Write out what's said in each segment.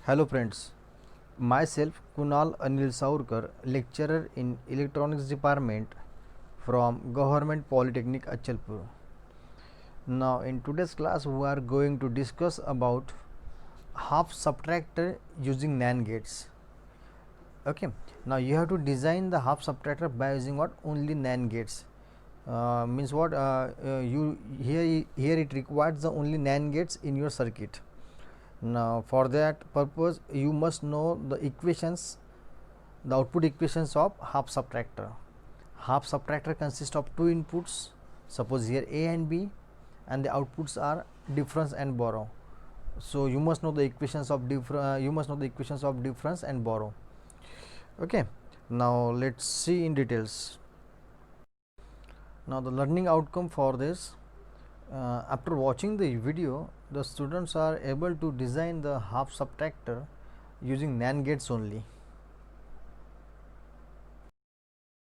Hello friends, myself Kunal Anil Saurkar, lecturer in Electronics Department from Government Polytechnic Achalpur. Now in today's class we are going to discuss about half subtractor using NAND gates. Okay, now you have to design the half subtractor by using what? Only NAND gates. Means what? You here it requires the only NAND gates in your circuit. Now for that purpose you must know the equations, the output equations of half subtractor. Half subtractor consists of two inputs, suppose here A and B, and the outputs are difference and borrow. So you must know the equations of difference and borrow. Okay, now let's see in details. Now the learning outcome for this, after watching the video, the students are able to design the half subtractor using NAND gates only.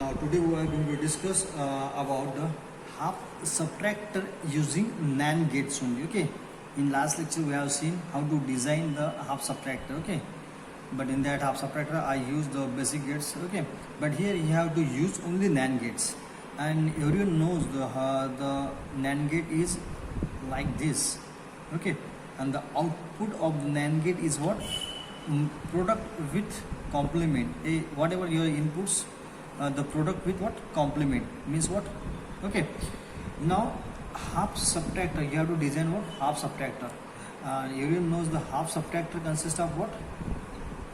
Now today we are going to discuss about the half subtractor using NAND gates only. Okay, in last lecture we have seen how to design the half subtractor. Okay, but in that half subtractor I use the basic gates. Okay, but here you have to use only NAND gates, and everyone knows the NAND gate is like this. Okay, and the output of the NAND gate is what? Product with complement. Whatever your inputs, the product with what? Complement means what? Okay, now half subtractor, you have to design what? Half subtractor. Everyone knows the half subtractor consists of what?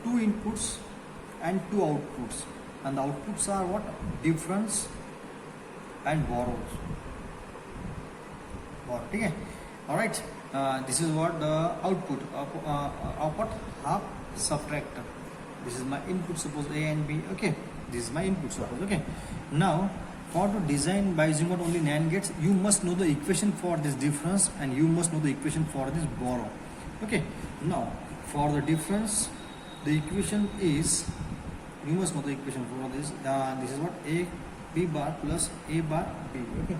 Two inputs and two outputs, and the outputs are what? Difference and borrows. Okay, all right. This is what the output of what? Half subtractor. This is my input, suppose A and B. Okay, this is my input, suppose. Okay, now for to design by using what? Only NAND gates, you must know the equation for this difference and you must know the equation for this borrow. Okay, now for the difference, the equation is, you must know the equation for this. This is what? A B bar plus A bar B. Okay,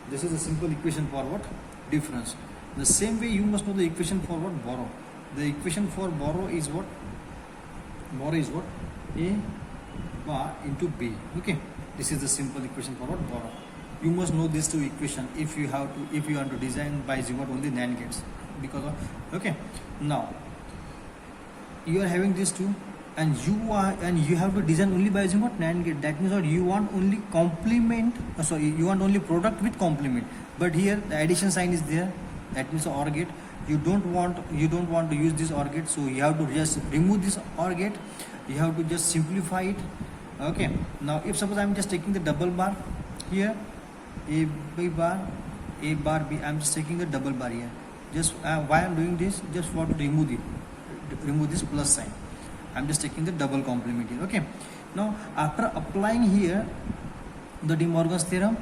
this is a simple equation for what? Difference. The same way you must know the equation for what? Borrow. The equation for borrow is what? Borrow is what? A bar into B. Okay, this is the simple equation for what? Borrow. You must know these two equations if you want to design by using what? Only NAND gates, because of, okay, now you are having these two and you have to design only by using what? NAND gate. That means what? You want only complement, you want only product with complement, but here the addition sign is there. That means OR gate. You don't want to use this OR gate, so you have to just remove this OR gate. You have to just simplify it. Okay, now if suppose I am just taking the double bar here, A bar B, I am just taking the double bar here. Just why I am doing this? Just for to remove this plus sign. I am just taking the double complement here. Okay, now after applying here the De Morgan's theorem,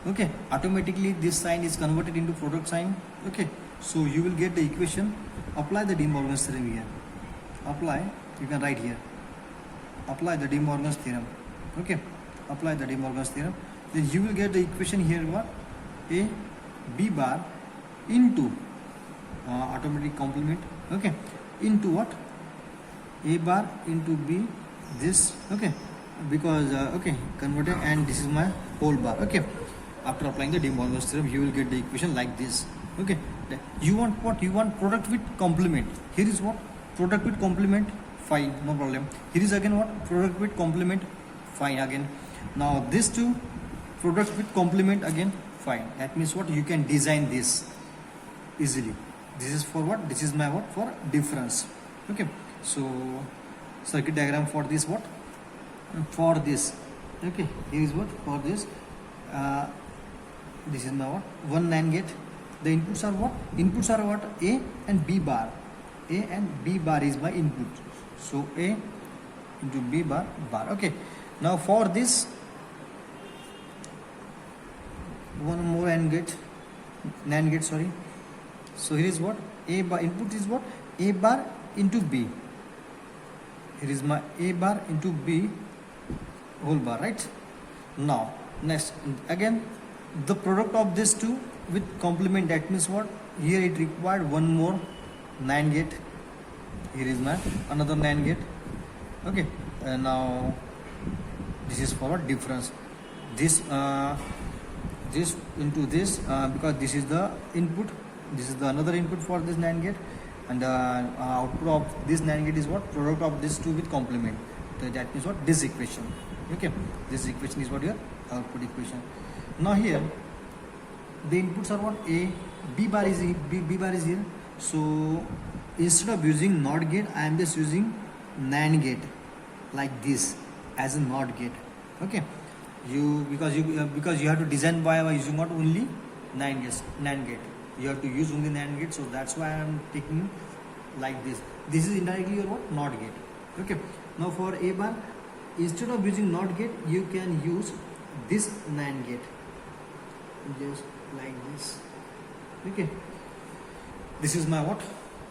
okay, automatically this sign is converted into product sign. Okay, so you will get the equation. Apply the De Morgan's theorem here. Apply, you can write here. Apply the De Morgan's theorem. Okay, apply the De Morgan's theorem. Then you will get the equation here, what? A B bar into automatic complement. Okay, into what? A bar into B, this. Okay, because okay, converted, and this is my whole bar. Okay, after applying the De Morgan's theorem, you will get the equation like this. Okay, you want what? You want product with complement. Here is what? Product with complement. Fine, no problem. Here is again what? Product with complement. Fine again. Now this two, product with complement again. Fine. That means what? You can design this easily. This is for what? This is my what? For difference. Okay, so circuit diagram for this what? For this. Okay, here is what? For this. This is my what? One NAND gate. The inputs are what? Inputs are what? A and B bar. A and B bar is my input. So A into B bar. Okay. Now for this, one more NAND gate. Sorry. So here is what? A bar input is what? A bar into B. Here is my A bar into B whole bar, right? Now next, again the product of these two with complement. That means what? Here it required one more NAND gate. here is my another NAND gate. Okay, now this is for difference. This this into this because this is the input, this is the another input for this NAND gate, and output of this NAND gate is what? Product of these two with complement. So that means what? This equation. Okay, this equation is what your output equation. Now here the inputs are what? A, B bar is here. So instead of using NOT gate, I am just using NAND gate like this as a NOT gate. Okay, because you have to design by using not only NAND gate. You have to use only NAND gate, so that's why I am taking like this. This is indirectly your what? NOT gate. Okay. Now for A bar, instead of using NOT gate, you can use this NAND gate, just like this. Okay. This is my what?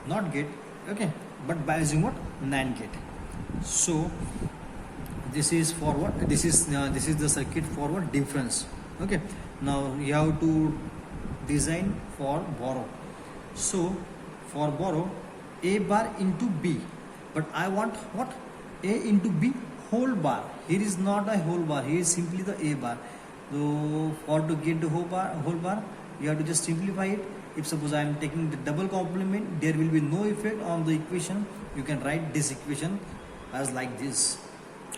NOT gate. Okay. But by using what? NAND gate. So this is for what? This is the circuit for what? Difference. Okay. Now you have to design for borrow. So for borrow, A bar into B, but I want what? A into B whole bar. Here is not a whole bar, here is simply the A bar. So for to get the whole bar, you have to just simplify it. If suppose I am taking the double complement, there will be no effect on the equation. You can write this equation as like this.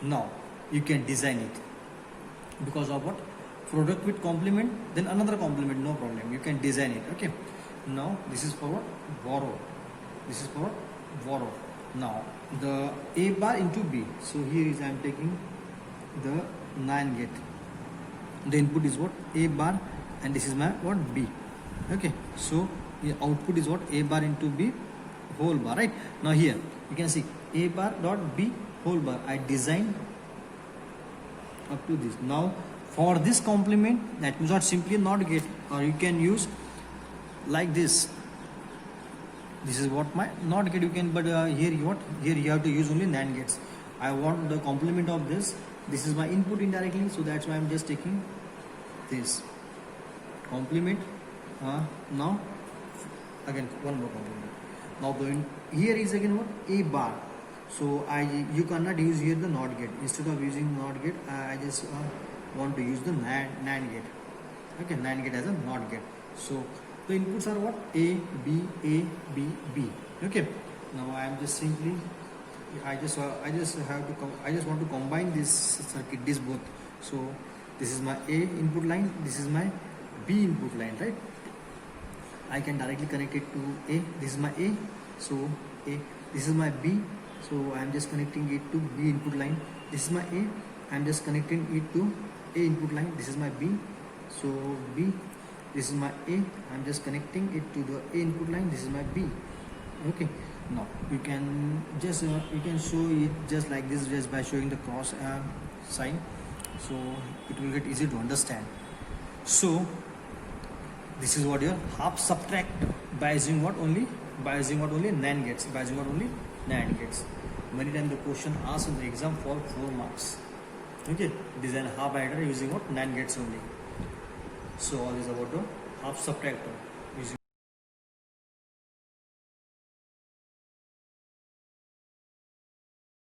Now you can design it because of what? Product with complement, then another complement, no problem, you can design it. Okay, now this is for what? Borrow. This is for what? Borrow. Now the A bar into B. So here is I am taking the NAND gate. The input is what? A bar, and this is my what? B. Okay, so the output is what? A bar into B whole bar, right? Now here you can see A bar dot B whole bar. I designed up to this. Now for this complement, that means not simply NOT gate, or you can use like this. This is what my NOT gate you can, but here you have to use only NAND gates. I want the complement of this. This is my input indirectly, so that's why I'm just taking this complement. Now again one more complement. Now here is again what? A bar. So you cannot use here the NOT gate. Instead of using NOT gate, I just want to use the NAND gate. Okay, NAND gate as a NOT gate. So the inputs are what? A, B, A, B, B. Okay. Now I am just simply, I just want to combine this circuit, this both. So this is my A input line, this is my B input line, right? I can directly connect it to A. This is my A. So A. This is my B. So I am just connecting it to B input line. This is my A. I am just connecting it to A input line. This is my B. So B. This is my A. I am just connecting it to the A input line. This is my B. Okay. Now you can just you can show it just like this, just by showing the cross sign. So it will get easy to understand. So this is what your half subtract by using what only? By using what only? NAND gates. By using what only? NAND gates. Many times the question asked in the exam for 4 marks. Okay, design half adder using what? NAND gates only. So all is about the half subtractor.